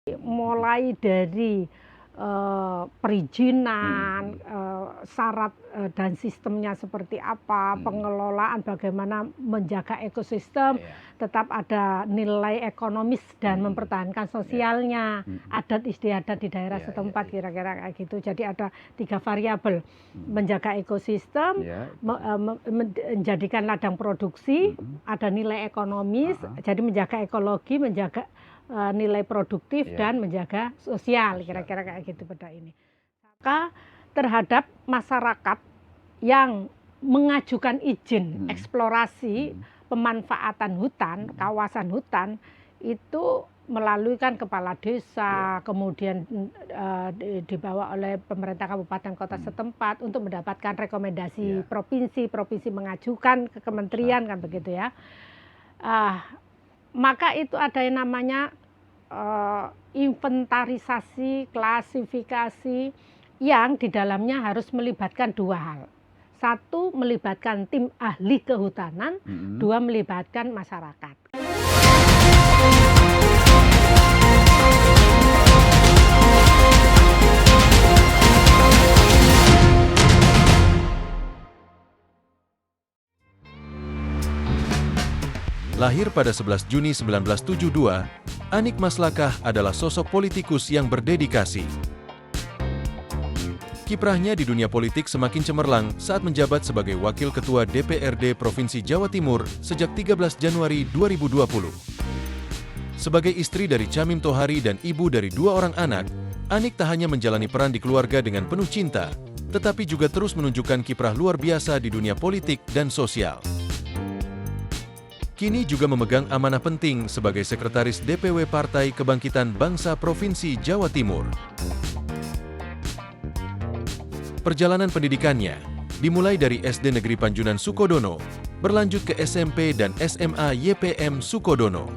Mulai dari perizinan, syarat dan sistemnya seperti apa, pengelolaan bagaimana menjaga ekosistem, tetap ada nilai ekonomis dan mempertahankan sosialnya, adat istiadat di daerah setempat, kira-kira kayak gitu. Jadi ada 3 variabel, menjaga ekosistem, menjadikan ladang produksi, ada nilai ekonomis, jadi menjaga ekologi, menjaga nilai produktif dan menjaga sosial, kira-kira kayak gitu pada ini. Maka terhadap masyarakat yang mengajukan izin eksplorasi pemanfaatan hutan, kawasan hutan itu melalui kan kepala desa, kemudian dibawa oleh pemerintah kabupaten kota setempat untuk mendapatkan rekomendasi provinsi mengajukan ke kementerian kan begitu ya. Maka itu ada yang namanya inventarisasi, klasifikasi yang di dalamnya harus melibatkan 2 hal. 1 melibatkan tim ahli kehutanan, 2 melibatkan masyarakat. Lahir pada 11 Juni 1972, Anik Maslakah adalah sosok politikus yang berdedikasi. Kiprahnya di dunia politik semakin cemerlang saat menjabat sebagai Wakil Ketua DPRD Provinsi Jawa Timur sejak 13 Januari 2020. Sebagai istri dari Chamim Tohari dan ibu dari 2 orang anak, Anik tak hanya menjalani peran di keluarga dengan penuh cinta, tetapi juga terus menunjukkan kiprah luar biasa di dunia politik dan sosial. Kini juga memegang amanah penting sebagai Sekretaris DPW Partai Kebangkitan Bangsa Provinsi Jawa Timur. Perjalanan pendidikannya dimulai dari SD Negeri Panjunan Sukodono, berlanjut ke SMP dan SMA YPM Sukodono.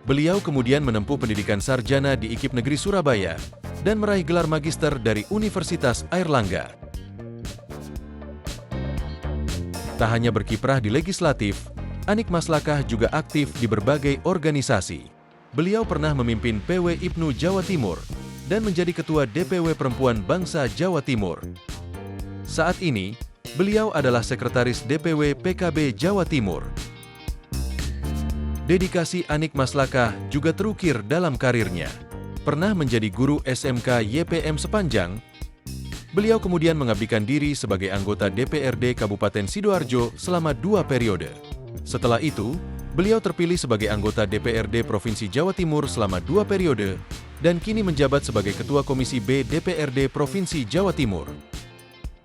Beliau kemudian menempuh pendidikan sarjana di IKIP Negeri Surabaya dan meraih gelar magister dari Universitas Airlangga. Tak hanya berkiprah di legislatif, Anik Maslakah juga aktif di berbagai organisasi. Beliau pernah memimpin PW IPNU Jawa Timur dan menjadi Ketua DPW Perempuan Bangsa Jawa Timur. Saat ini, beliau adalah Sekretaris DPW PKB Jawa Timur. Dedikasi Anik Maslakah juga terukir dalam karirnya. Pernah menjadi guru SMK YPM Sepanjang, beliau kemudian mengabdikan diri sebagai anggota DPRD Kabupaten Sidoarjo selama 2 periode. Setelah itu, beliau terpilih sebagai anggota DPRD Provinsi Jawa Timur selama 2 periode dan kini menjabat sebagai Ketua Komisi B DPRD Provinsi Jawa Timur.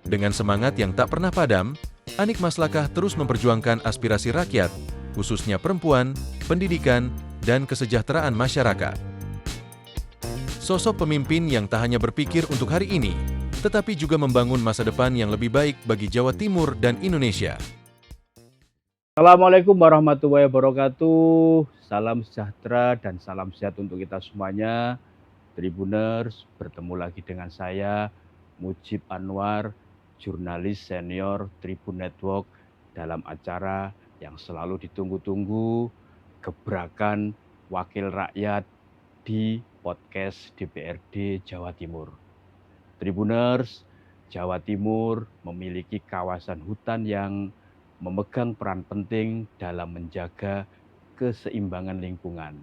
Dengan semangat yang tak pernah padam, Anik Maslakah terus memperjuangkan aspirasi rakyat, khususnya perempuan, pendidikan, dan kesejahteraan masyarakat. Sosok pemimpin yang tak hanya berpikir untuk hari ini, tetapi juga membangun masa depan yang lebih baik bagi Jawa Timur dan Indonesia. Assalamualaikum warahmatullahi wabarakatuh. Salam sejahtera dan salam sehat untuk kita semuanya. Tribuners, bertemu lagi dengan saya, Mujib Anwar, jurnalis senior Tribun Network dalam acara yang selalu ditunggu-tunggu, Gebrakan Wakil Rakyat di podcast DPRD Jawa Timur. Tribuners, Jawa Timur memiliki kawasan hutan yang memegang peran penting dalam menjaga keseimbangan lingkungan,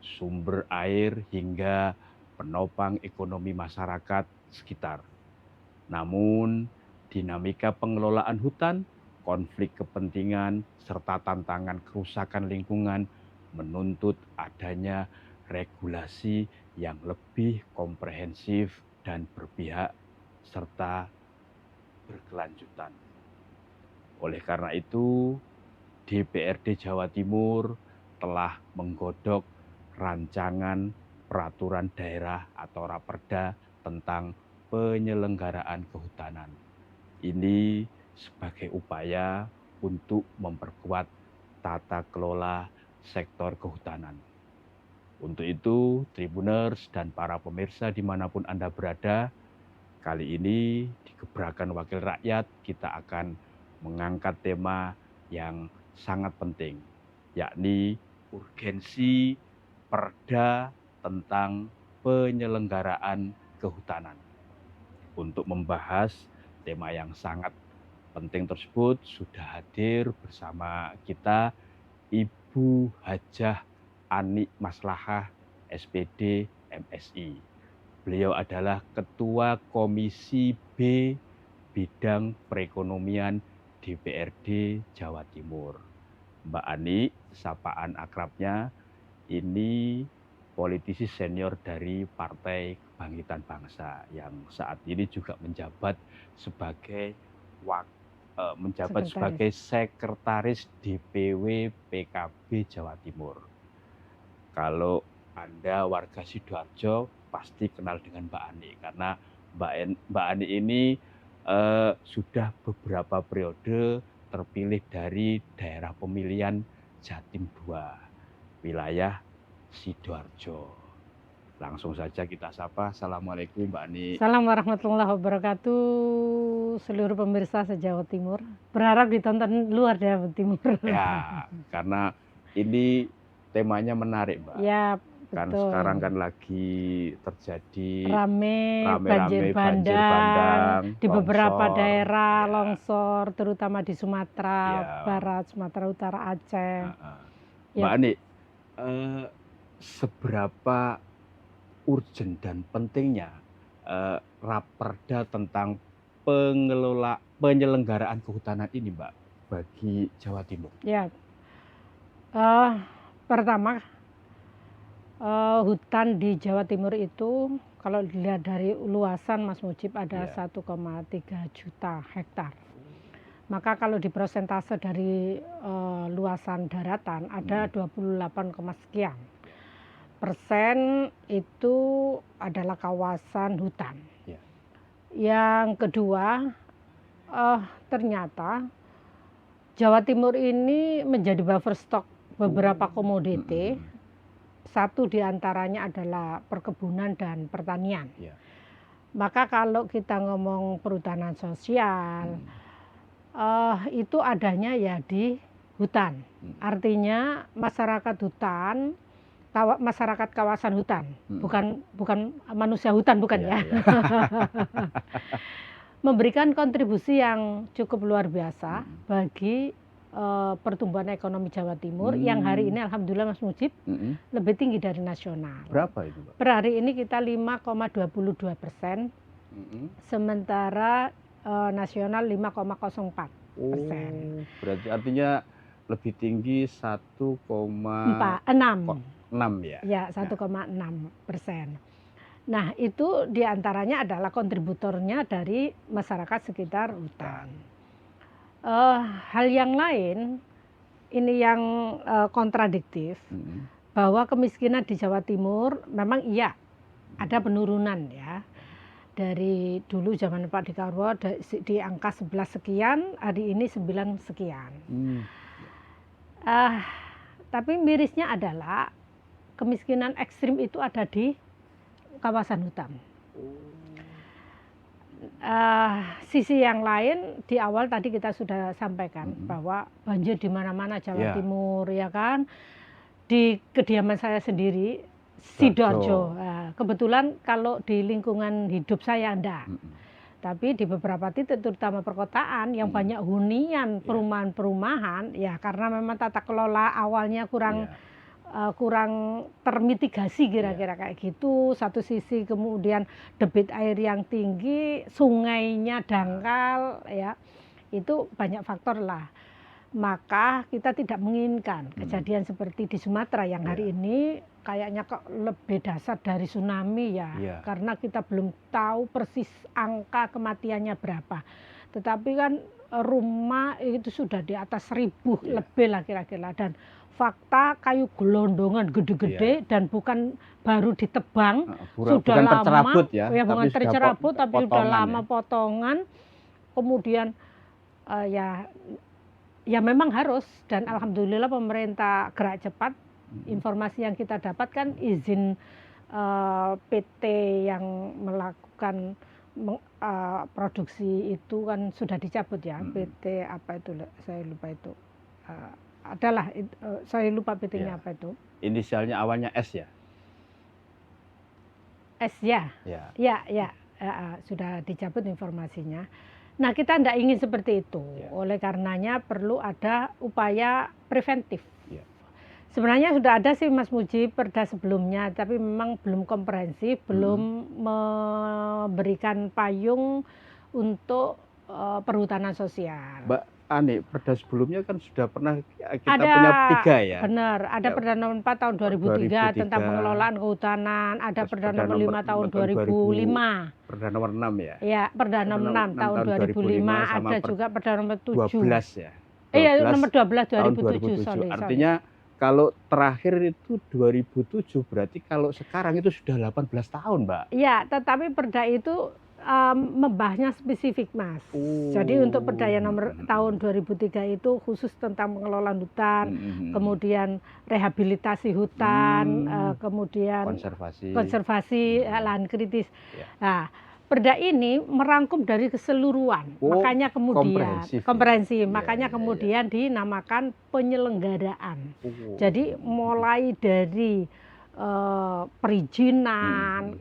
sumber air hingga penopang ekonomi masyarakat sekitar. Namun, dinamika pengelolaan hutan, konflik kepentingan, serta tantangan kerusakan lingkungan menuntut adanya regulasi yang lebih komprehensif dan berpihak serta berkelanjutan. Oleh karena itu, DPRD Jawa Timur telah menggodok rancangan peraturan daerah atau Raperda tentang penyelenggaraan kehutanan. Ini sebagai upaya untuk memperkuat tata kelola sektor kehutanan. Untuk itu, Tribuners dan para pemirsa dimanapun Anda berada, kali ini di Gebrakan Wakil Rakyat kita akan mengangkat tema yang sangat penting, yakni urgensi perda tentang penyelenggaraan kehutanan. Untuk membahas tema yang sangat penting tersebut sudah hadir bersama kita Ibu Hajah Ani Maslahah SPD MSI. Beliau adalah Ketua Komisi B Bidang Perekonomian DPRD Jawa Timur. Mbak Ani, sapaan akrabnya, ini politisi senior dari Partai Kebangkitan Bangsa yang saat ini juga menjabat sebagai sekretaris DPW PKB Jawa Timur. Kalau Anda warga Sidoarjo pasti kenal dengan Mbak Ani karena Mbak Ani ini sudah beberapa periode terpilih dari daerah pemilihan Jatim II, wilayah Sidoarjo. Langsung saja kita sapa. Assalamualaikum Mbak Ani. Assalamualaikum warahmatullahi wabarakatuh. Seluruh pemirsa se-Jawa Timur. Berharap ditonton luar Jawa Timur. Ya, karena ini temanya menarik, Mbak. Ya, Kan betul. sekarang kan lagi terjadi rame banjir banjir bandang di beberapa longsor, daerah, ya. longsor terutama di Sumatera Ya. Barat, Sumatera Utara, Aceh. Mbak Ya. Ani, seberapa urgent dan pentingnya Raperda tentang penyelenggaraan kehutanan ini, Mbak, bagi Jawa Timur? Ya, pertama hutan di Jawa Timur itu kalau dilihat dari luasan Mas Mujib ada Ya. 1,3 juta hektar. Maka kalau diprosentase dari luasan daratan ada 28, sekian persen itu adalah kawasan hutan. Ya. Yang kedua, ternyata Jawa Timur ini menjadi buffer stock beberapa komoditi. Satu diantaranya adalah perkebunan dan pertanian. Ya. Maka kalau kita ngomong perhutanan sosial, itu adanya ya di hutan. Artinya masyarakat hutan, masyarakat kawasan hutan, bukan manusia hutan, bukan ya. Memberikan kontribusi yang cukup luar biasa bagi pertumbuhan ekonomi Jawa Timur yang hari ini alhamdulillah Mas Mujib lebih tinggi dari nasional. Berapa itu, Mbak? Per hari ini kita 5,22%, sementara nasional 5,04%. Berarti artinya lebih tinggi 1,6 ya? Ya, 1,6%. Nah, itu diantaranya adalah kontributornya dari masyarakat sekitar hutan. Hal yang lain, ini yang kontradiktif, bahwa kemiskinan di Jawa Timur memang iya ada penurunan ya. Dari dulu zaman Pak Dekarwo di angka 11 sekian, hari ini 9 sekian. Tapi mirisnya adalah kemiskinan ekstrim itu ada di kawasan hutan. Sisi yang lain di awal tadi kita sudah sampaikan bahwa banjir di mana-mana Jawa Timur, ya kan. Di kediaman saya sendiri Sidoarjo. Kebetulan kalau di lingkungan hidup saya enggak. Tapi di beberapa titik terutama perkotaan yang banyak hunian perumahan-perumahan, ya karena memang tata kelola awalnya kurang termitigasi kira-kira kayak gitu. Satu sisi kemudian debit air yang tinggi, sungainya dangkal, ya itu banyak faktor lah. Maka kita tidak menginginkan kejadian seperti di Sumatera yang hari ini kayaknya kok lebih dasar dari tsunami ya. Karena kita belum tahu persis angka kematiannya berapa. Tetapi kan rumah itu sudah di atas 1.000 lebih lah kira-kira. Dan fakta kayu gelondongan gede-gede dan bukan baru ditebang, sudah bukan lama, tercerabut ya, bukan tercerabut tapi sudah lama ya. potongan. Kemudian ya memang harus, dan alhamdulillah pemerintah gerak cepat. Informasi yang kita dapatkan izin PT yang melakukan produksi itu kan sudah dicabut ya. PT apa itu saya lupa itu. Adalah saya lupa PT-nya apa itu. Inisialnya awalnya S ya? Ya, Ya. sudah dicabut informasinya. Nah, kita tidak ingin seperti itu. Ya. Oleh karenanya perlu ada upaya preventif. Ya. Sebenarnya sudah ada sih Mas Muji perda sebelumnya, tapi memang belum komprehensif, belum memberikan payung untuk perhutanan sosial. Mbak Ani, perda sebelumnya kan sudah pernah kita Ada, punya 3 ya. benar, ada Ya. Perda Nomor 4 tahun 2003 tentang pengelolaan kehutanan, ada Terus Perda Perda Nomor 5 tahun 2005. Perda nomor 6 ya. Ya, Perda Nomor 6 tahun 2005, sama ada juga Perda Nomor 7. 12 ya. Iya, Nomor 12 tahun 2007. 2007. Sorry. Artinya kalau terakhir itu 2007, berarti kalau sekarang itu sudah 18 tahun, Mbak. Iya, tetapi perda itu membahasnya spesifik, Mas. Jadi untuk perda yang nomor tahun 2003 itu khusus tentang pengelolaan hutan, kemudian rehabilitasi hutan, kemudian konservasi lahan kritis. Ya. Nah, perda ini merangkum dari keseluruhan, makanya kemudian komprehensif, makanya kemudian dinamakan penyelenggaraan. Jadi mulai dari perizinan,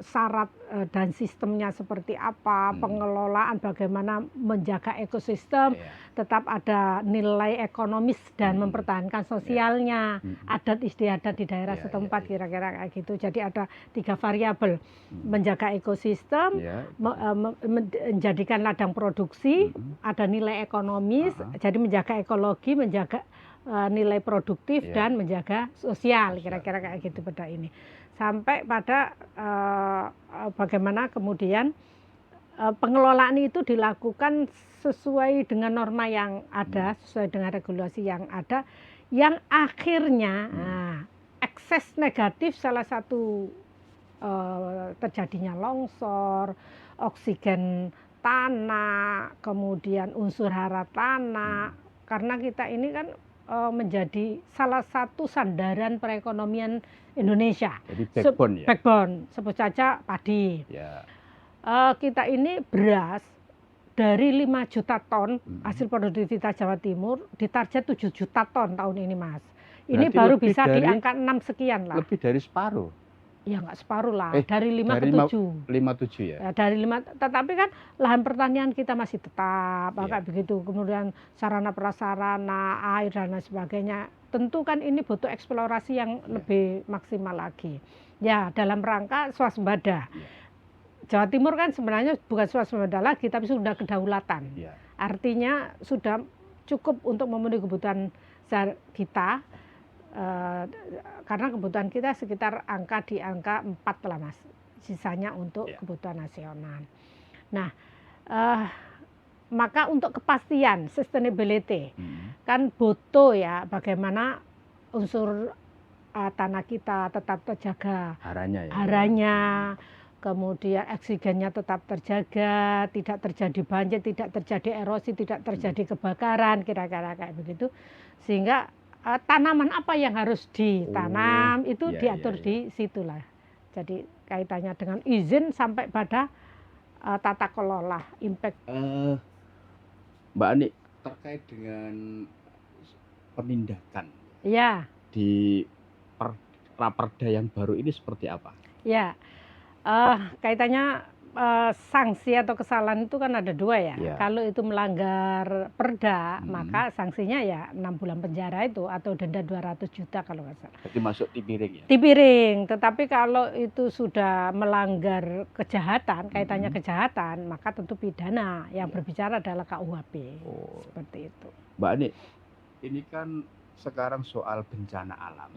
syarat dan sistemnya seperti apa, pengelolaan bagaimana menjaga ekosistem, tetap ada nilai ekonomis dan mempertahankan sosialnya, adat istiadat di daerah setempat, kira-kira kayak gitu. Jadi ada 3 variabel, menjaga ekosistem, menjadikan ladang produksi, ada nilai ekonomis, jadi menjaga ekologi, menjaga nilai produktif dan menjaga sosial, kira-kira kayak gitu perda ini. Sampai pada bagaimana kemudian pengelolaan itu dilakukan sesuai dengan norma yang ada, sesuai dengan regulasi yang ada, yang akhirnya ekses negatif salah satu terjadinya longsor, oksigen tanah, kemudian unsur hara tanah, karena kita ini kan menjadi salah satu sandaran perekonomian Indonesia. Jadi backbone ya? Backbone, sebut saja padi. Ya. Kita ini beras dari 5 juta ton hasil produktivitas Jawa Timur ditarget 7 juta ton tahun ini, Mas. Ini Berarti baru bisa di angka 6 sekian lah. Lebih dari separuh. Ya nggak separuh lah, dari 5 ke 7. 5-7 ya? Dari 5, tetapi kan lahan pertanian kita masih tetap, kayak begitu. Kemudian sarana prasarana, air dan lain sebagainya. Tentu kan ini butuh eksplorasi yang lebih maksimal lagi. Ya, dalam rangka swasembada. Jawa Timur kan sebenarnya bukan swasembada lagi, tapi sudah kedaulatan. Artinya sudah cukup untuk memenuhi kebutuhan kita. Karena kebutuhan kita sekitar di angka 4 lah, Mas, sisanya untuk kebutuhan nasional. Nah, maka untuk kepastian sustainability kan butuh ya bagaimana unsur tanah kita tetap terjaga haranya, kemudian oksigennya tetap terjaga, tidak terjadi banjir, tidak terjadi erosi, tidak terjadi kebakaran, kira-kira kayak begitu, sehingga tanaman apa yang harus ditanam itu diatur di situlah. Jadi kaitannya dengan izin sampai pada tata kelola impact. Mbak Ani, terkait dengan penindakan di raperda yang baru ini seperti apa? Ya, kaitannya sanksi atau kesalahan itu kan ada 2 ya. Kalau itu melanggar perda, maka sanksinya ya 6 bulan penjara itu atau denda 200 juta kalau nggak salah. Jadi masuk tipiring ya? Tipiring, tetapi kalau itu sudah melanggar kejahatan, kaitannya kejahatan, maka tentu pidana. Yang berbicara adalah KUHP. Seperti itu. Mbak Ani, ini kan sekarang soal bencana alam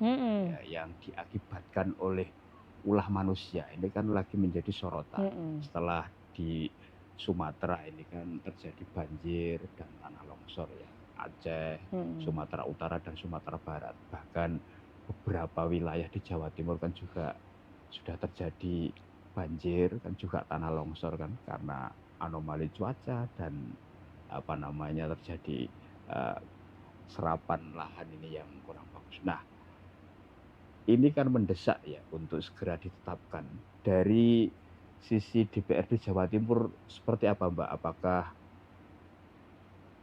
yang diakibatkan oleh ulah manusia, ini kan lagi menjadi sorotan. Setelah di Sumatera ini kan terjadi banjir dan tanah longsor ya, Aceh, Sumatera Utara dan Sumatera Barat. Bahkan beberapa wilayah di Jawa Timur kan juga sudah terjadi banjir, kan juga tanah longsor kan karena anomali cuaca dan terjadi serapan lahan ini yang kurang bagus. Nah, ini kan mendesak ya untuk segera ditetapkan. Dari sisi DPRD Jawa Timur seperti apa, Mbak? Apakah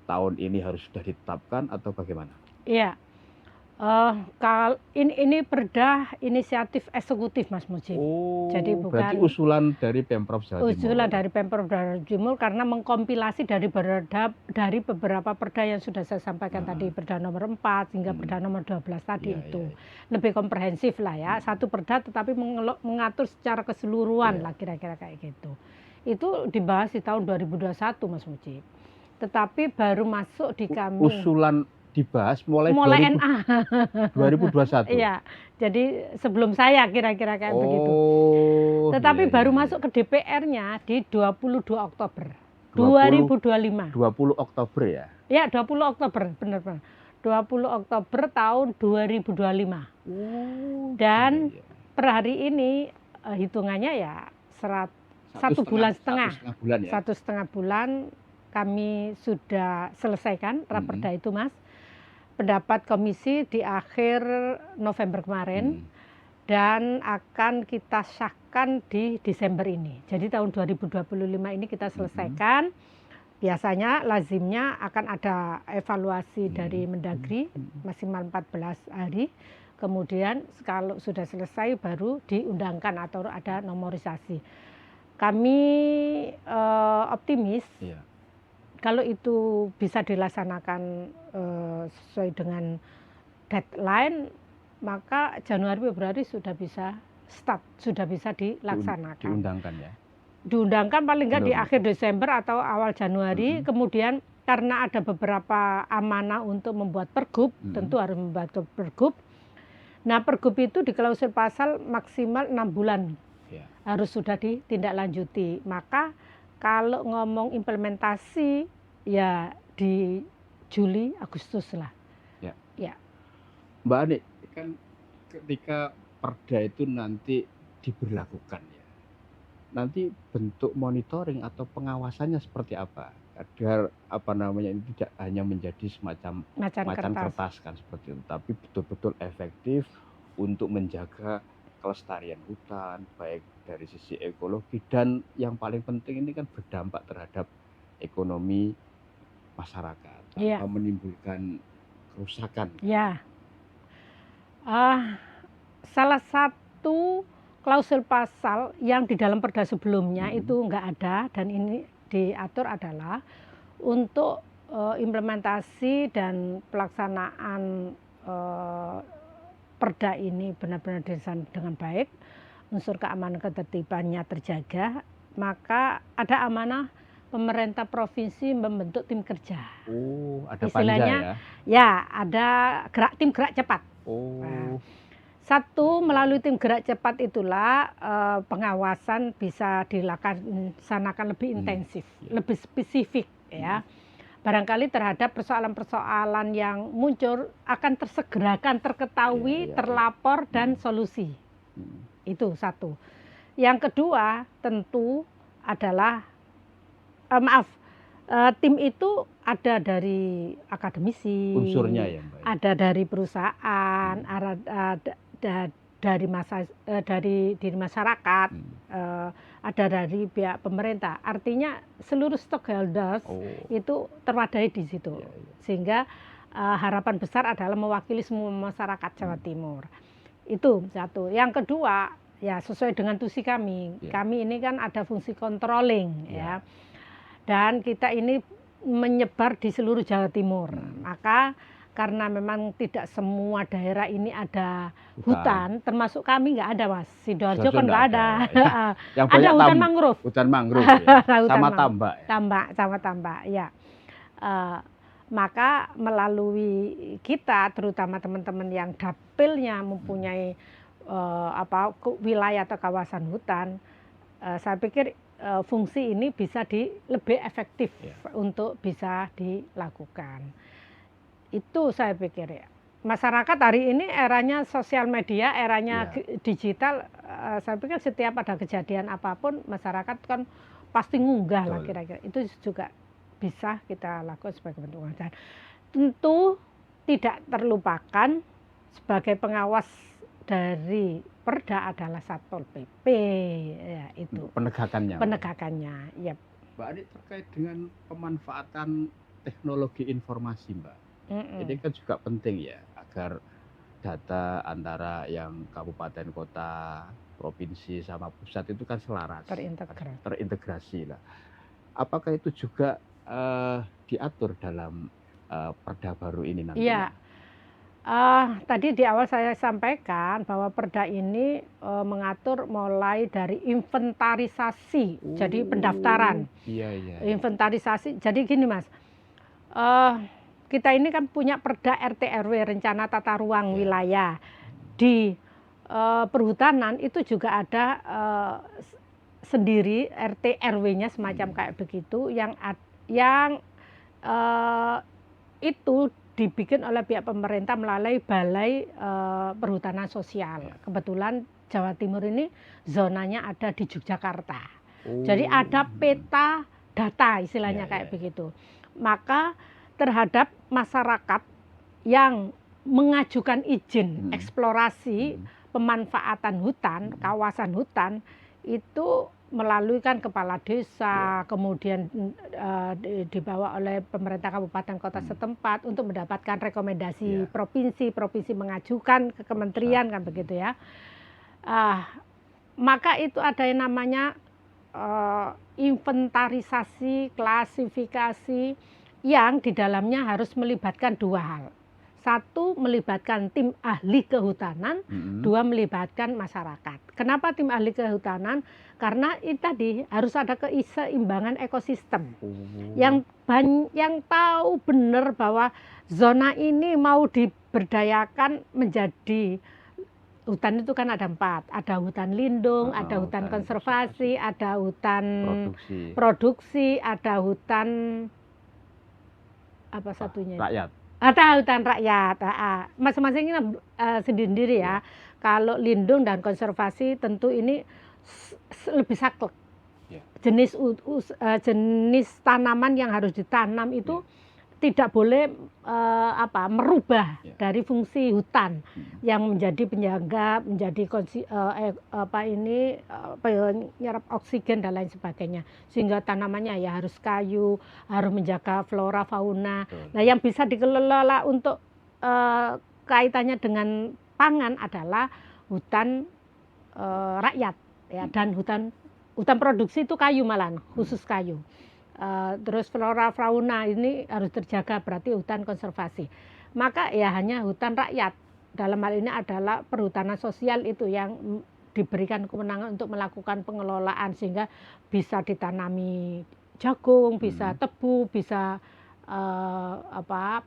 tahun ini harus sudah ditetapkan atau bagaimana? Iya, Ini perda inisiatif eksekutif Mas Mujib. Oh, Jadi berarti bukan usulan dari Pemprov Jawa Timur. usulan dari Pemprov Jawa Timur karena mengkompilasi dari beberapa perda yang sudah saya sampaikan tadi, Perda nomor 4 hingga Perda nomor 12 tadi Iya, itu. iya, iya. Lebih komprehensif lah ya. Satu perda tetapi mengatur secara keseluruhan Iya. lah kira-kira kayak gitu. Itu dibahas di tahun 2021 Mas Mujib. Tetapi baru masuk di kami Usulan dibahas mulai NA. 2021. Iya. Jadi sebelum saya kira-kira kayak begitu. Oh, Tetapi iya, baru iya, masuk iya. ke DPR-nya di 22 Oktober 20 2025. 20 Oktober ya? Ya, 20 Oktober, benar-benar. 20 Oktober tahun 2025. Oh, Dan iya, iya. per hari ini hitungannya ya satu bulan setengah. 1,5 bulan ya? 1,5 bulan kami sudah selesaikan raperda itu Mas. Pendapat komisi di akhir November kemarin. Dan akan kita sahkan di Desember ini. Jadi tahun 2025 ini kita selesaikan. Biasanya lazimnya akan ada evaluasi dari Mendagri maksimal 14 hari. Kemudian kalau sudah selesai baru diundangkan atau ada nomorisasi. Kami optimis Iya. kalau itu bisa dilaksanakan sesuai dengan deadline, maka Januari Februari sudah bisa start, sudah bisa dilaksanakan. Diundangkan ya? Diundangkan paling nggak di Belum. akhir Desember atau awal Januari. Kemudian karena ada beberapa amanah untuk membuat pergub, tentu harus membuat pergub. Nah, pergub itu di klausul pasal maksimal 6 bulan Ya. harus sudah ditindaklanjuti. Maka kalau ngomong implementasi ya di Juli Agustus lah. Ya. Ya. Mbak Ani, kan ketika perda itu nanti diberlakukan ya, nanti bentuk monitoring atau pengawasannya seperti apa agar ini tidak hanya menjadi semacam macan kertas kan seperti itu, tapi betul-betul efektif untuk menjaga kelestarian hutan baik dari sisi ekologi dan yang paling penting ini kan berdampak terhadap ekonomi masyarakat tanpa menimbulkan kerusakan. Ya. Salah satu klausul pasal yang di dalam perda sebelumnya itu nggak ada dan ini diatur adalah untuk implementasi dan pelaksanaan perda ini benar-benar dilaksanakan dengan baik, unsur keamanan ketertibannya terjaga, maka ada amanah pemerintah provinsi membentuk tim kerja. Oh, ada Istilahnya, panja ya? Ya, ada tim gerak cepat. Oh. Nah, satu, melalui tim gerak cepat itulah pengawasan bisa dilaksanakan lebih intensif, lebih spesifik ya. Barangkali terhadap persoalan-persoalan yang muncul akan tersegerakan, terketahui, terlapor dan solusi. Itu satu. Yang kedua tentu adalah tim itu ada dari akademisi, unsurnya ya Mbak. Ada dari perusahaan, dari masyarakat, ada dari pihak pemerintah. Artinya seluruh stakeholders itu terwadai di situ. Sehingga harapan besar adalah mewakili semua masyarakat Jawa Timur. Itu satu. Yang kedua, ya sesuai dengan tusi kami. Kami ini kan ada fungsi controlling ya. Dan kita ini menyebar di seluruh Jawa Timur. Maka karena memang tidak semua daerah ini ada hutan, termasuk kami nggak ada Mas. Sidoarjo kan nggak ada. Yang ada hutan mangrove. Hutan mangrove ya. Sama tambak. Sama tambak, ya. Maka melalui kita, terutama teman-teman yang dapilnya mempunyai wilayah atau kawasan hutan, saya pikir fungsi ini bisa lebih efektif untuk bisa dilakukan. Itu saya pikir ya. Masyarakat hari ini eranya sosial media, eranya digital. Saya pikir setiap ada kejadian apapun, masyarakat kan pasti ngunggah lah kira-kira. Itu juga bisa kita lakukan sebagai bentuk pengawasan. Tentu tidak terlupakan sebagai pengawas dari perda adalah Satpol PP, ya itu. Penegakannya, ya. Mbak Ani, terkait dengan pemanfaatan teknologi informasi, Mbak. Ini kan juga penting ya, agar data antara yang kabupaten, kota, provinsi sama pusat itu kan selaras, terintegrasi lah. Apakah itu juga diatur dalam Perda baru ini nantinya? Iya. Tadi di awal saya sampaikan bahwa Perda ini mengatur mulai dari inventarisasi, jadi pendaftaran. Iya. Inventarisasi, jadi gini Mas, kita ini kan punya Perda RT RW, rencana tata ruang wilayah. Di perhutanan itu juga ada sendiri RT RW-nya semacam kayak begitu, yang itu dibikin oleh pihak pemerintah melalui Balai Perhutanan Sosial. Kebetulan Jawa Timur ini zonanya ada di Yogyakarta. Jadi ada peta data istilahnya kayak begitu. Maka terhadap masyarakat yang mengajukan izin eksplorasi pemanfaatan hutan, kawasan hutan, itu melalui kan kepala desa, kemudian dibawa oleh pemerintah kabupaten kota setempat untuk mendapatkan rekomendasi provinsi mengajukan ke kementerian kan begitu ya. Maka itu ada yang namanya inventarisasi, klasifikasi yang di dalamnya harus melibatkan dua hal. Satu, melibatkan tim ahli kehutanan, dua, melibatkan masyarakat. Kenapa tim ahli kehutanan? Karena itu tadi harus ada keseimbangan ekosistem. Yang tahu benar bahwa zona ini mau diberdayakan menjadi hutan itu kan ada 4. Ada hutan lindung, ada hutan konservasi, ada hutan produksi, ada hutan apa satunya? Rakyat. Ada hutan rakyat, masing-masing ini sendiri-sendiri ya. Kalau lindung dan konservasi tentu ini lebih saklek. Jenis tanaman yang harus ditanam itu tidak boleh merubah dari fungsi hutan yang menjadi penjaga, menjadi penyerap oksigen dan lain sebagainya. Sehingga tanamannya ya harus kayu, harus menjaga flora fauna. Nah, yang bisa dikelola untuk kaitannya dengan pangan adalah hutan rakyat ya, dan hutan produksi itu kayu malahan, khusus kayu. Terus flora fauna ini harus terjaga, berarti hutan konservasi. Maka ya hanya hutan rakyat, dalam hal ini adalah perhutanan sosial itu yang diberikan kewenangan untuk melakukan pengelolaan sehingga bisa ditanami jagung, bisa tebu, bisa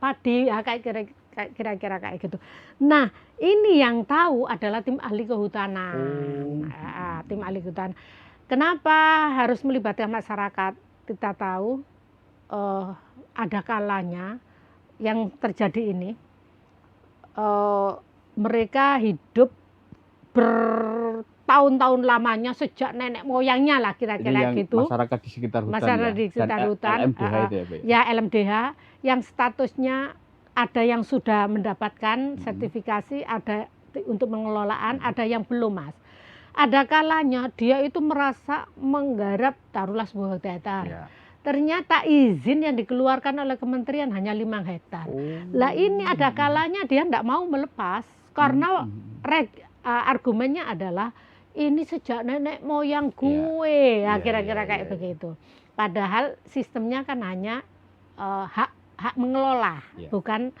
padi, ya kayak kira-kira kayak gitu. Nah, ini yang tahu adalah tim ahli kehutanan. Tim ahli kehutanan. Kenapa harus melibatkan masyarakat? Kita tahu ada kalanya yang terjadi ini, mereka hidup bertahun-tahun lamanya sejak nenek moyangnya lah kira-kira gitu. Masyarakat di sekitar hutan, masyarakat di sekitar hutan, LMDH itu ya, Pak? Ya LMDH yang statusnya ada yang sudah mendapatkan sertifikasi, ada untuk pengelolaan, ada yang belum, Mas. Ada kalanya dia itu merasa menggarap taruhlah sebuah hektar. Ternyata izin yang dikeluarkan oleh kementerian hanya 5 hektar. Lah ini ada kalanya dia tidak mau melepas karena argumennya adalah ini sejak nenek moyang gue, kira-kira kayak begitu. Padahal sistemnya kan hanya hak mengelola, bukan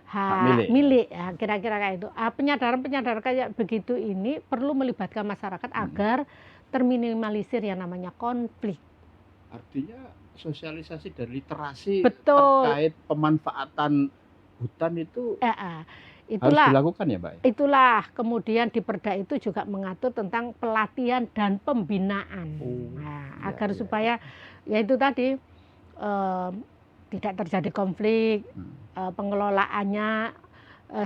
hak milik, ya, kira-kira kayak itu. Penyadaran kayak begitu ini perlu melibatkan masyarakat agar terminimalisir yang namanya konflik. Artinya sosialisasi dan literasi terkait pemanfaatan hutan itu itulah, harus dilakukan ya, Pak? Itulah kemudian di Perda itu juga mengatur tentang pelatihan dan pembinaan, agar supaya ya itu tadi tidak terjadi konflik, pengelolaannya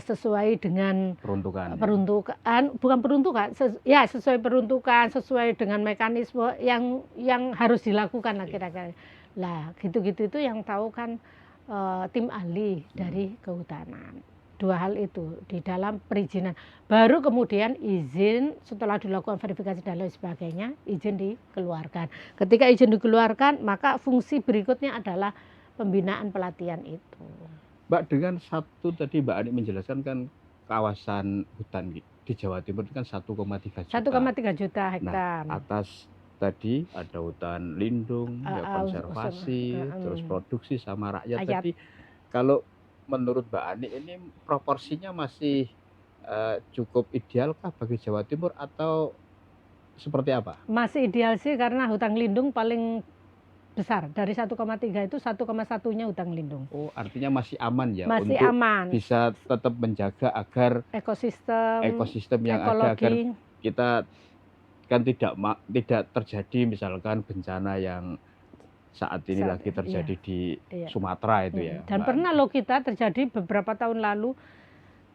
sesuai dengan peruntukan, bukan peruntukan, sesuai peruntukan, sesuai dengan mekanisme yang harus dilakukan lah kira-kira. Lah gitu-gitu itu yang tahu kan tim ahli dari kehutanan. 2 hal itu di dalam perizinan. Baru kemudian izin setelah dilakukan verifikasi dan lain sebagainya, izin dikeluarkan. Ketika izin dikeluarkan, maka fungsi berikutnya adalah pembinaan pelatihan itu. Mbak, dengan satu tadi Mbak Ani menjelaskan kan kawasan hutan di Jawa Timur itu kan 1,3 juta. 1,3 juta Nah, hektar. atas tadi ada hutan lindung, ya konservasi, terus produksi sama rakyat. Tadi kalau menurut Mbak Ani ini proporsinya masih cukup idealkah bagi Jawa Timur atau seperti apa? Masih ideal sih karena hutan lindung paling besar. Dari 1,3 itu 1,1-nya hutan lindung. Oh, artinya masih aman ya Masih untuk aman. bisa tetap menjaga agar ekosistem yang ekologi. ada agar kita kan tidak terjadi misalkan bencana yang saat ini lagi terjadi di Sumatera itu ya. Dan pernah loh kita terjadi beberapa tahun lalu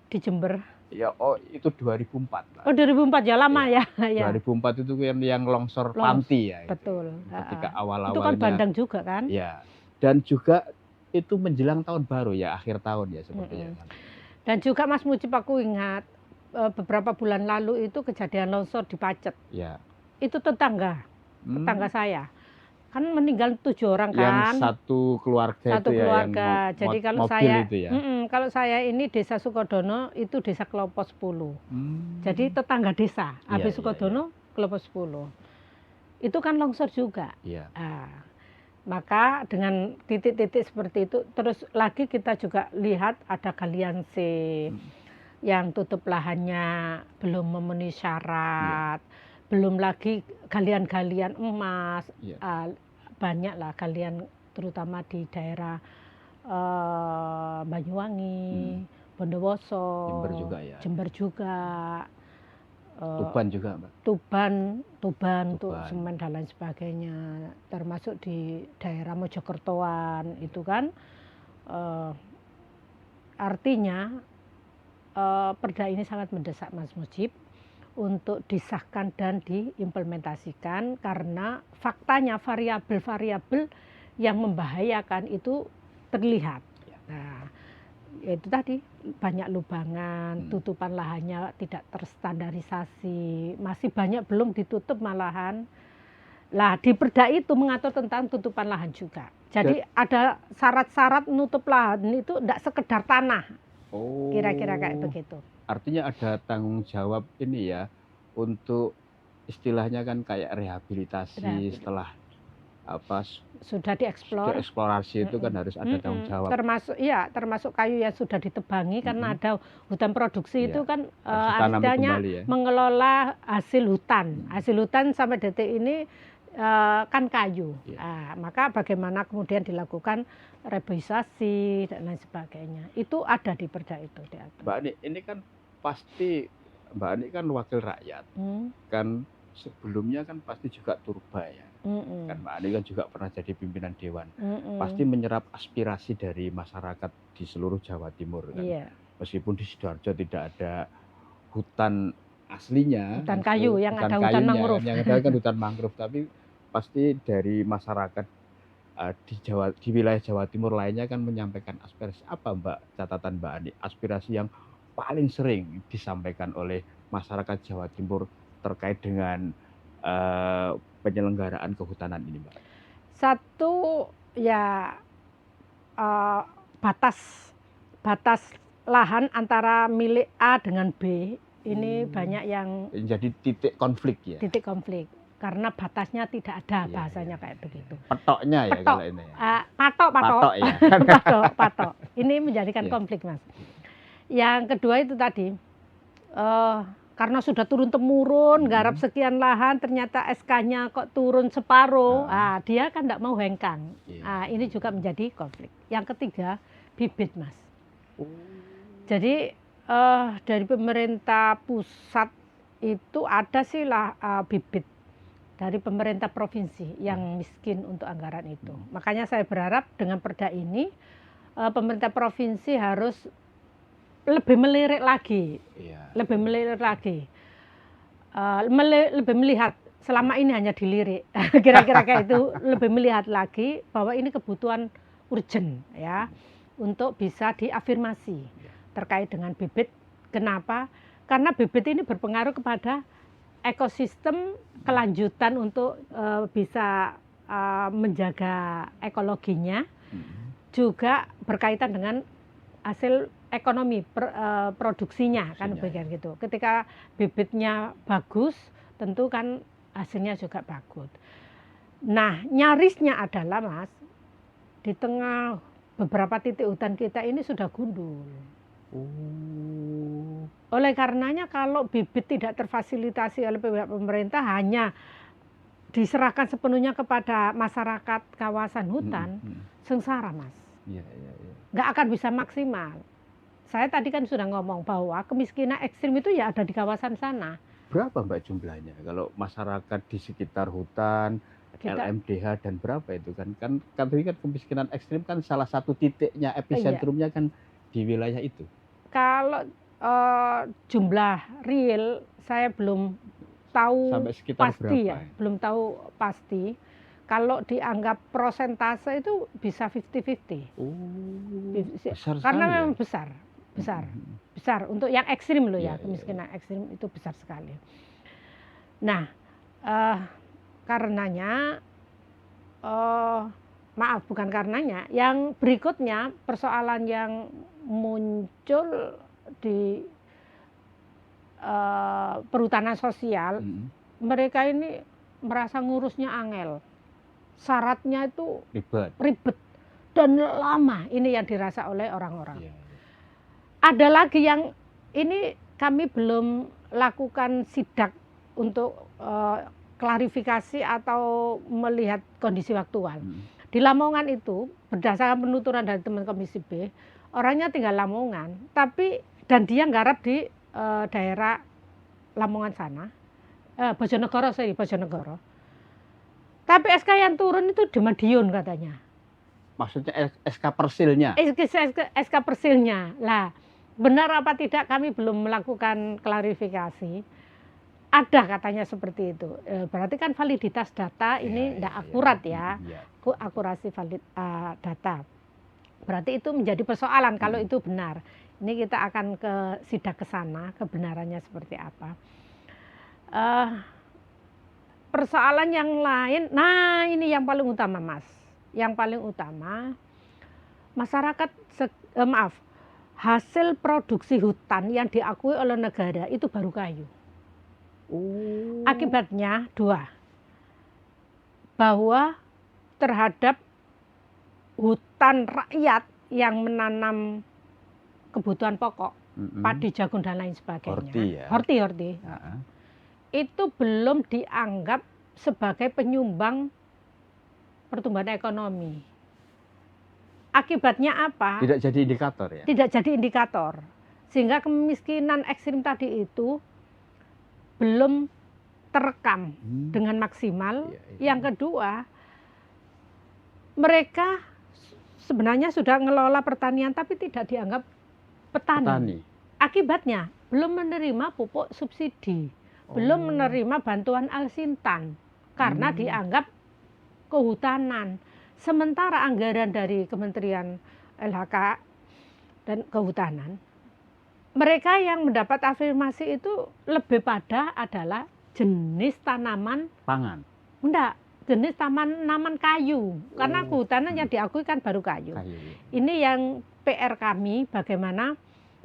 di Jember. Ya, itu 2004. Oh, 2004 ya, lama ya. 2004 itu yang longsor Panti ya. Betul. Ketika awal-awalnya. Itu kan bandang juga kan? Ya. Dan juga itu menjelang tahun baru ya, akhir tahun ya sepertinya. Dan juga Mas Mujib, aku ingat beberapa bulan lalu itu kejadian longsor di Pacet. Ya. Itu tetangga saya. Kan meninggal 7 orang kan. Yang satu keluarga satu itu keluarga. Ya, jadi kalau saya kalau saya ini Desa Sukodono itu Desa Klopo 10. Jadi tetangga desa. Habis Sukodono Klopo 10. Itu kan longsor juga. Maka dengan titik-titik seperti itu, terus lagi kita juga lihat ada galian C yang tutup lahannya belum memenuhi syarat. Belum lagi galian-galian emas, banyak lah galian terutama di daerah Banyuwangi, Bondowoso, Jember juga, Tuban juga, Mbak. Tuban untuk semen dan lain sebagainya, termasuk di daerah Mojokertoan itu kan, artinya perda ini sangat mendesak Mas Mujib untuk disahkan dan diimplementasikan karena faktanya variabel-variabel yang membahayakan itu terlihat. Nah, itu tadi banyak lubangan, tutupan lahannya tidak terstandarisasi, masih banyak belum ditutup malahan. Lah di perda itu mengatur tentang tutupan lahan juga. Jadi ada syarat-syarat nutup lahan itu tidak sekedar tanah. Kira-kira kayak begitu. Artinya ada tanggung jawab ini ya untuk istilahnya kan kayak rehabilitasi setelah sudah dieksplorasi itu kan harus ada tanggung jawab. Termasuk kayu yang sudah ditebangi karena ada hutan produksi itu kan artinya mengelola hasil hutan. Hasil hutan sampai detik ini kan kayu. Maka bagaimana kemudian dilakukan reboisasi dan lain sebagainya. Itu ada di perda itu diatur. Mbak Ani, ini kan pasti Mbak Ani kan wakil rakyat. Kan sebelumnya kan pasti juga turba ya. Kan Mbak Ani kan juga pernah jadi pimpinan dewan. Pasti menyerap aspirasi dari masyarakat di seluruh Jawa Timur kan. Meskipun di Sidoarjo tidak ada hutan aslinya, hutan kayu yang ada hutan mangrove. Yang ada kan hutan mangrove, tapi pasti dari masyarakat di wilayah Jawa Timur lainnya kan menyampaikan aspirasi. Apa catatan Mbak Ani aspirasi yang paling sering disampaikan oleh masyarakat Jawa Timur terkait dengan penyelenggaraan kehutanan ini, Mbak? Satu ya batas lahan antara milik A dengan B ini banyak yang jadi titik konflik ya. Titik konflik. Karena batasnya tidak ada bahasanya kayak begitu. Petoknya ya kalau ini. Patok ya. Patok. Ini menjadikan konflik, Mas. Yang kedua itu tadi, karena sudah turun-temurun, garap sekian lahan, ternyata SK-nya kok turun separuh, dia kan tidak mau hengkang. Ini juga menjadi konflik. Yang ketiga, bibit, Mas. Jadi dari pemerintah pusat itu ada sih lah bibit dari pemerintah provinsi yang miskin untuk anggaran itu. Makanya saya berharap dengan perda ini pemerintah provinsi harus lebih melirik lagi, lebih melihat. Selama ini hanya dilirik, kira-kira kayak itu, lebih melihat lagi bahwa ini kebutuhan urgent ya untuk bisa diafirmasi terkait dengan bibit. Kenapa? Karena bibit ini berpengaruh kepada ekosistem kelanjutan untuk bisa menjaga ekologinya, juga berkaitan dengan hasil ekonomi produksinya kan bagian gitu. Ketika bibitnya bagus, tentu kan hasilnya juga bagus. Nah, nyarisnya adalah Mas, di tengah beberapa titik hutan kita ini sudah gundul. Oleh karenanya kalau bibit tidak terfasilitasi oleh pihak pemerintah, hanya diserahkan sepenuhnya kepada masyarakat kawasan hutan, sengsara Mas. Nggak akan bisa maksimal. Saya tadi kan sudah ngomong bahwa kemiskinan ekstrim itu ya ada di kawasan sana. Berapa Mbak jumlahnya? Kalau masyarakat di sekitar hutan, LMDH dan berapa itu kan? Kan kemiskinan ekstrim kan salah satu titiknya, epicentrumnya kan di wilayah itu. Kalau jumlah real saya belum tahu pasti ya, belum tahu pasti. Kalau dianggap persentase itu bisa 50-50. Besar karena sekali memang besar untuk yang ekstrim loh ya, kemiskinan ekstrim itu besar sekali. Nah, karenanya, maaf bukan karenanya, yang berikutnya persoalan yang muncul di perhutanan sosial, mereka ini merasa ngurusnya angel, syaratnya itu ribet dan lama, ini yang dirasa oleh orang-orang. Ada lagi yang ini kami belum lakukan sidak untuk klarifikasi atau melihat kondisi faktual. Di Lamongan itu berdasarkan penuturan dari teman Komisi B, orangnya tinggal Lamongan, dan dia nggarap di daerah Lamongan sana, Bojonegoro. Tapi SK yang turun itu di Madiun katanya. Maksudnya SK Persilnya? SK Persilnya. Lah, benar apa tidak kami belum melakukan klarifikasi. Ada katanya seperti itu. Berarti kan validitas data ini tidak akurat ya. Akurasi data. Berarti itu menjadi persoalan kalau itu benar. Ini kita akan sidak ke sana, kebenarannya seperti apa. Persoalan yang lain, nah ini yang paling utama Mas. Yang paling utama, masyarakat, hasil produksi hutan yang diakui oleh negara itu baru kayu. Akibatnya dua, bahwa terhadap hutan rakyat yang menanam kebutuhan pokok, padi, jagung dan lain sebagainya, horti, itu belum dianggap sebagai penyumbang pertumbuhan ekonomi. Akibatnya apa? Tidak jadi indikator ya? Tidak jadi indikator. Sehingga kemiskinan ekstrim tadi itu belum terekam dengan maksimal. Yang kedua, mereka sebenarnya sudah ngelola pertanian tapi tidak dianggap petani. Akibatnya belum menerima pupuk subsidi, belum menerima bantuan Al-Sintan karena dianggap kehutanan. Sementara anggaran dari Kementerian LHK dan Kehutanan, mereka yang mendapat afirmasi itu lebih pada adalah jenis tanaman pangan. Enggak, jenis tanaman kayu. Karena kehutanan yang diakui kan baru kayu. Ini yang PR kami bagaimana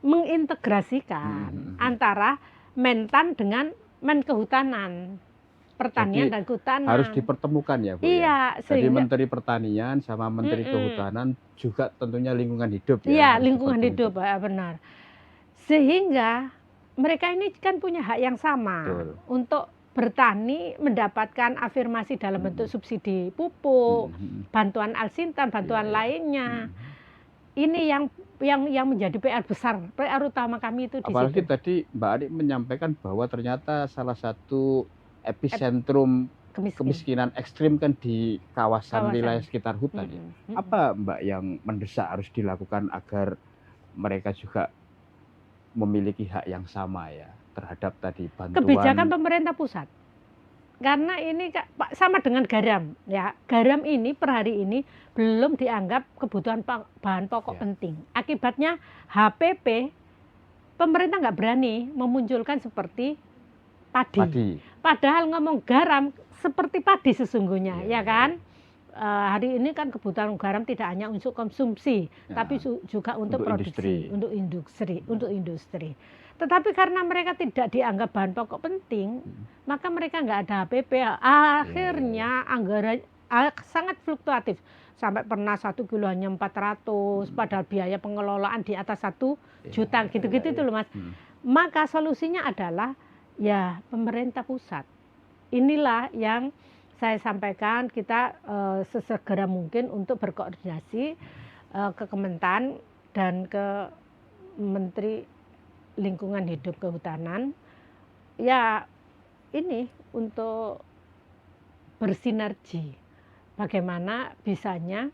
mengintegrasikan antara Mentan dengan Menkehutanan. Pertanian dan kehutanan harus dipertemukan ya Bu. Iya, ya? Jadi Menteri Pertanian sama Menteri Kehutanan juga tentunya lingkungan hidup ya. Iya, lingkungan hidup, benar. Sehingga mereka ini kan punya hak yang sama. Betul. Untuk bertani mendapatkan afirmasi dalam bentuk subsidi pupuk, bantuan Al-Sintan, bantuan lainnya. Ini yang menjadi PR besar, PR utama kami itu di Apalagi situ. Tadi Mbak Ani menyampaikan bahwa ternyata salah satu epicentrum kemiskinan ekstrim kan di kawasan wilayah sekitar hutan ya. Apa Mbak yang mendesak harus dilakukan agar mereka juga memiliki hak yang sama ya terhadap tadi bantuan? Kebijakan pemerintah pusat. Karena ini sama dengan garam ya. Garam ini per hari ini belum dianggap kebutuhan bahan pokok penting. Akibatnya HPP pemerintah nggak berani memunculkan seperti padi. Padahal ngomong garam seperti padi sesungguhnya, ya kan? hari ini kan kebutuhan garam tidak hanya untuk konsumsi, tapi juga untuk produksi, untuk industri. Tetapi karena mereka tidak dianggap bahan pokok penting, maka mereka nggak ada HPP. Akhirnya anggaran sangat fluktuatif. Sampai pernah 1 kilo hanya 400, padahal biaya pengelolaan di atas 1 juta, gitu-gitu itu loh Mas. Maka solusinya adalah ya pemerintah pusat. Inilah yang saya sampaikan, kita sesegera mungkin untuk berkoordinasi ke Kementan dan ke Menteri Lingkungan Hidup Kehutanan, ya ini untuk bersinergi bagaimana bisanya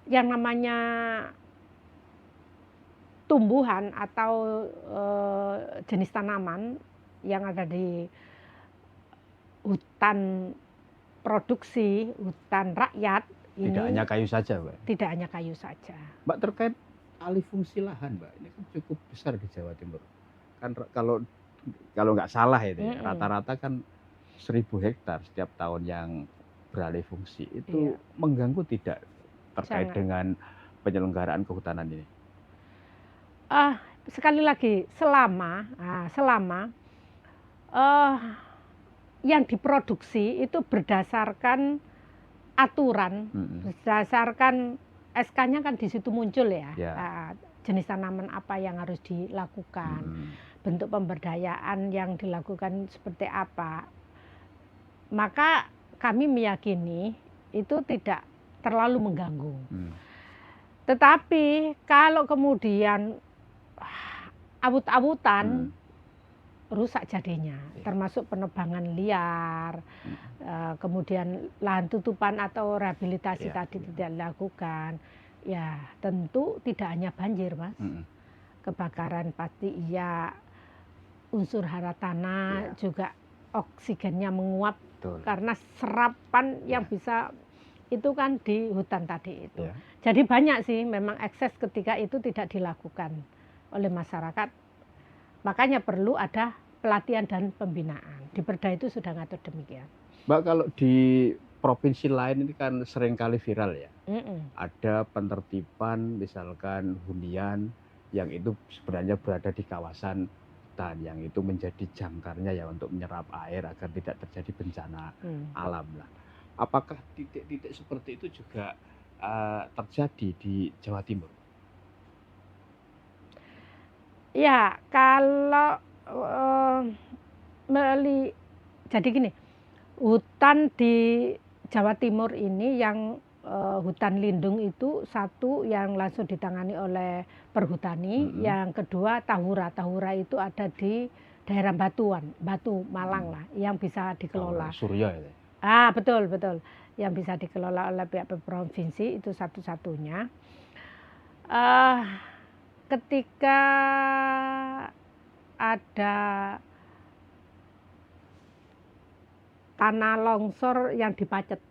yang namanya tumbuhan atau jenis tanaman yang ada di hutan produksi, hutan rakyat ini Tidak hanya kayu saja, Mbak. tidak hanya kayu saja. Mbak, terkait alih fungsi lahan, Mbak, ini kan cukup besar di Jawa Timur. Kan kalau nggak salah itu ya, rata-rata kan 1.000 hektar setiap tahun yang beralih fungsi. Itu mengganggu tidak terkait dengan penyelenggaraan kehutanan ini? Sekali lagi, selama yang diproduksi itu berdasarkan aturan, berdasarkan SK-nya kan di situ muncul ya, jenis tanaman apa yang harus dilakukan, bentuk pemberdayaan yang dilakukan seperti apa. Maka kami meyakini itu tidak terlalu mengganggu. Tetapi kalau kemudian awut-awutan, rusak jadinya, termasuk penebangan liar, kemudian lahan tutupan atau rehabilitasi tadi tidak dilakukan, ya tentu tidak hanya banjir Mas, kebakaran pasti iya, unsur hara tanah juga oksigennya menguap. Karena serapan yang bisa itu kan di hutan tadi itu. Jadi banyak sih memang ekses ketika itu tidak dilakukan oleh masyarakat. Makanya perlu ada pelatihan dan pembinaan. Di Perda itu sudah ngatur demikian. Mbak, kalau di provinsi lain ini kan seringkali viral ya. Ada penertiban misalkan hunian yang itu sebenarnya berada di kawasan hutan, yang itu menjadi jangkarnya ya untuk menyerap air agar tidak terjadi bencana alam lah. Apakah titik-titik seperti itu juga terjadi di Jawa Timur? Ya, kalau jadi gini, hutan di Jawa Timur ini yang hutan lindung itu satu yang langsung ditangani oleh Perhutani, yang kedua Tahura. Tahura itu ada di daerah Batu Malang lah, yang bisa dikelola. Surya itu. Betul, yang bisa dikelola oleh pihak provinsi itu satu-satunya. Ketika ada tanah longsor yang di Pacet,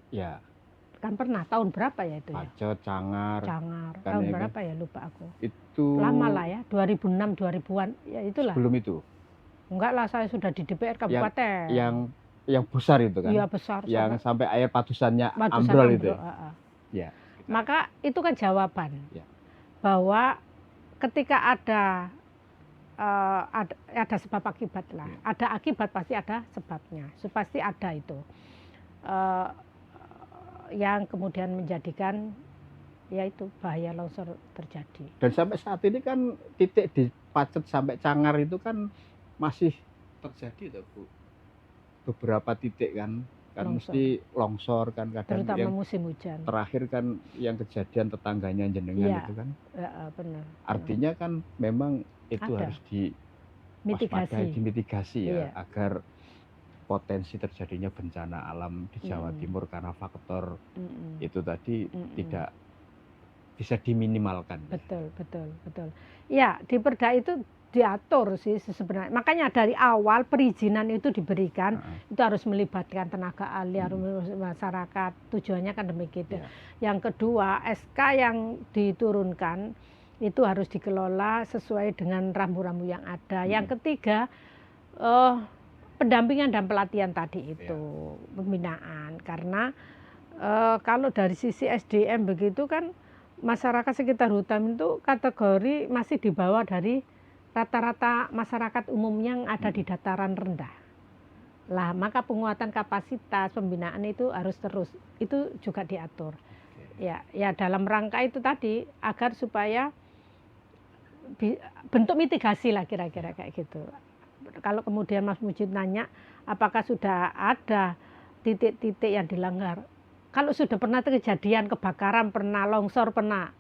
kan pernah tahun berapa ya itu ya? Pacet, Cangar. Tahun berapa ya, lupa aku. Itu lama lah ya, 2006 2000-an ya itulah. Sebelum itu? Enggak lah, saya sudah di DPR kabupaten. Yang besar itu kan? Iya, besar. Yang sampai air padusannya ambrol itu. Ya. Maka itu kan jawaban bahwa ketika ada sebab akibat lah, ada akibat pasti ada sebabnya, pasti ada itu yang kemudian menjadikan yaitu bahaya longsor terjadi. Dan sampai saat ini kan titik di Pacet sampai Cangar itu kan masih terjadi tuh, Bu. Beberapa titik kan mesti longsor kan, kadang terutama musim hujan. Terakhir kan yang kejadian tetangganya jenengan itu kan. Benar. Artinya kan memang itu harus dimitigasi ya, agar potensi terjadinya bencana alam di Jawa Timur karena faktor itu tadi tidak bisa diminimalkan. Betul. Ya, di Perda itu diatur sih sebenarnya. Makanya dari awal perizinan itu diberikan, itu harus melibatkan tenaga ahli, harus masyarakat. Tujuannya kan demikian. Yang kedua, SK yang diturunkan itu harus dikelola sesuai dengan rambu-rambu yang ada. Yang ketiga, pendampingan dan pelatihan tadi itu, pembinaan. karena kalau dari sisi SDM begitu kan masyarakat sekitar hutan itu kategori masih di bawah dari rata-rata masyarakat umumnya yang ada di dataran rendah. Lah, maka penguatan kapasitas pembinaan itu harus terus, itu juga diatur. Ya dalam rangka itu tadi agar supaya bentuk mitigasi lah kira-kira kayak gitu. Kalau kemudian Mas Mujib nanya apakah sudah ada titik-titik yang dilanggar, kalau sudah pernah kejadian kebakaran, pernah longsor, pernah,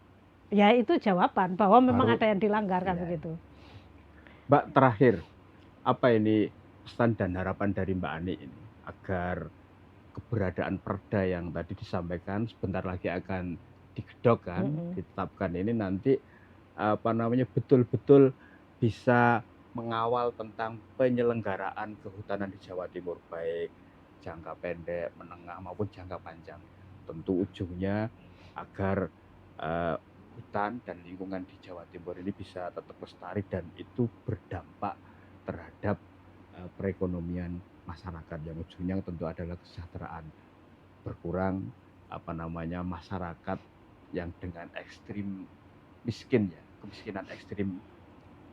ya itu jawaban bahwa memang ada yang dilanggar kan begitu. Mbak, terakhir, apa ini pesan dan harapan dari Mbak Ani ini agar keberadaan perda yang tadi disampaikan sebentar lagi akan digedok kan, ditetapkan ini nanti betul-betul bisa mengawal tentang penyelenggaraan kehutanan di Jawa Timur, baik jangka pendek, menengah maupun jangka panjang. Tentu ujungnya agar hutan dan lingkungan di Jawa Timur ini bisa tetap lestari dan itu berdampak terhadap perekonomian masyarakat yang ujungnya tentu adalah kesejahteraan. Berkurang masyarakat yang dengan ekstrim miskin, ya, kemiskinan ekstrim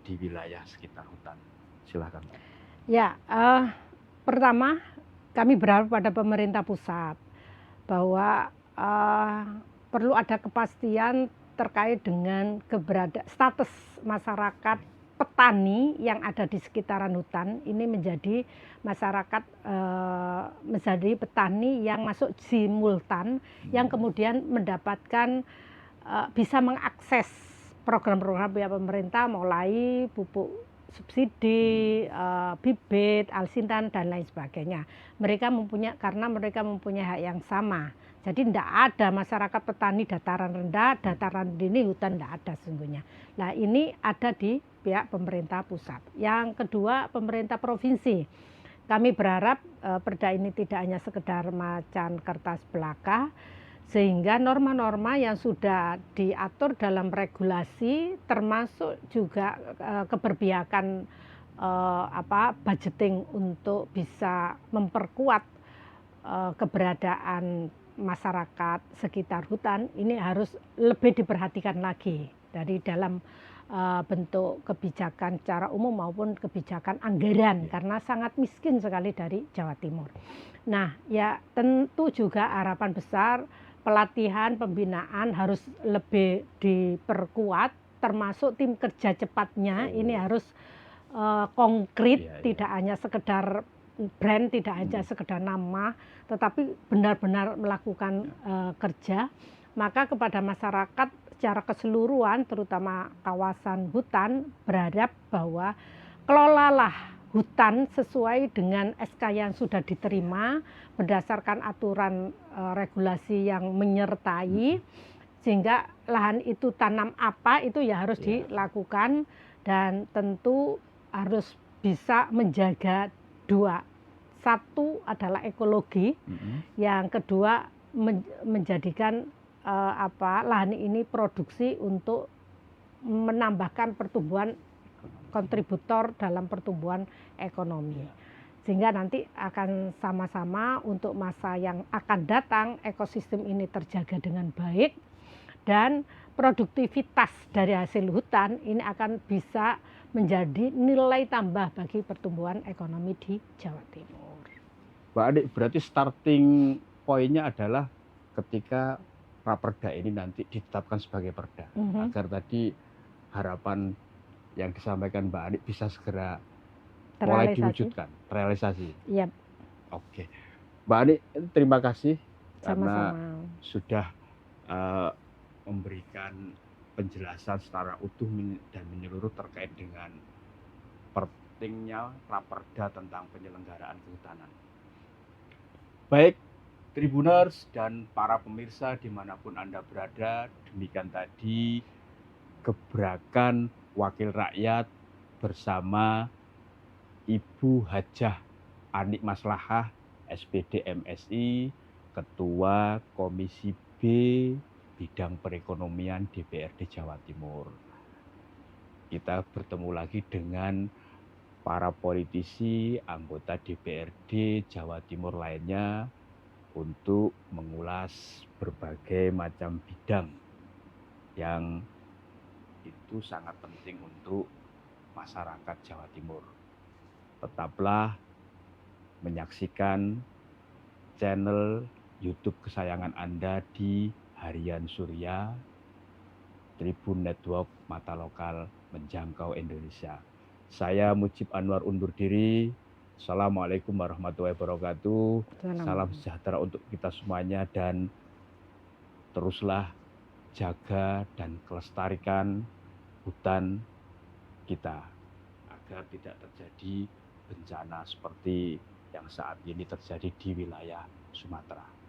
di wilayah sekitar hutan. Silakan, Pak. Ya, pertama kami berharap pada pemerintah pusat bahwa perlu ada kepastian terkait dengan status masyarakat petani yang ada di sekitaran hutan ini menjadi masyarakat menjadi petani yang masuk simultan yang kemudian mendapatkan bisa mengakses program-program pihak pemerintah mulai pupuk subsidi, bibit, alsintan dan lain sebagainya. Karena mereka mempunyai hak yang sama. Jadi tidak ada masyarakat petani dataran rendah, dataran dini hutan tidak ada sesungguhnya. Nah ini ada di pihak pemerintah pusat. Yang kedua pemerintah provinsi. Kami berharap perda ini tidak hanya sekedar macan kertas belaka, sehingga norma-norma yang sudah diatur dalam regulasi termasuk juga keberpihakan budgeting untuk bisa memperkuat keberadaan masyarakat sekitar hutan ini harus lebih diperhatikan lagi dari dalam bentuk kebijakan secara umum maupun kebijakan anggaran karena sangat miskin sekali dari Jawa Timur. Nah, ya tentu juga harapan besar pelatihan pembinaan harus lebih diperkuat termasuk tim kerja cepatnya ini harus konkret, tidak hanya sekedar brand, tidak hanya sekedar nama, tetapi benar-benar melakukan kerja. Maka kepada masyarakat secara keseluruhan, terutama kawasan hutan, berharap bahwa kelolalah hutan sesuai dengan SK yang sudah diterima berdasarkan aturan regulasi yang menyertai, sehingga lahan itu tanam apa itu ya harus dilakukan dan tentu harus bisa menjaga dua. Satu adalah ekologi, yang kedua menjadikan lahan ini produksi untuk menambahkan pertumbuhan kontributor dalam pertumbuhan ekonomi. Sehingga nanti akan sama-sama untuk masa yang akan datang ekosistem ini terjaga dengan baik dan produktivitas dari hasil hutan ini akan bisa menjadi nilai tambah bagi pertumbuhan ekonomi di Jawa Timur. Mbak Adik, berarti starting poinnya adalah ketika raperda ini nanti ditetapkan sebagai perda, agar tadi harapan yang disampaikan Mbak Adik bisa segera mulai diwujudkan, terrealisasi. Yep. Oke, Mbak Adik, terima kasih Sama-sama. karena sudah memberikan penjelasan secara utuh dan menyeluruh terkait dengan pentingnya raperda tentang penyelenggaraan kehutanan. Baik, Tribuners dan para pemirsa dimanapun Anda berada, demikian tadi gebrakan wakil rakyat bersama Ibu Hajah Anik Maslahah, SPD MSI, Ketua Komisi B Bidang Perekonomian DPRD Jawa Timur. Kita bertemu lagi dengan para politisi, anggota DPRD Jawa Timur lainnya untuk mengulas berbagai macam bidang yang itu sangat penting untuk masyarakat Jawa Timur. Tetaplah menyaksikan channel YouTube kesayangan Anda di Harian Surya, Tribun Network Mata Lokal Menjangkau Indonesia. Saya Mujib Anwar undur diri. Assalamualaikum warahmatullahi wabarakatuh. Salam sejahtera untuk kita semuanya dan teruslah jaga dan kelestarikan hutan kita agar tidak terjadi bencana seperti yang saat ini terjadi di wilayah Sumatera.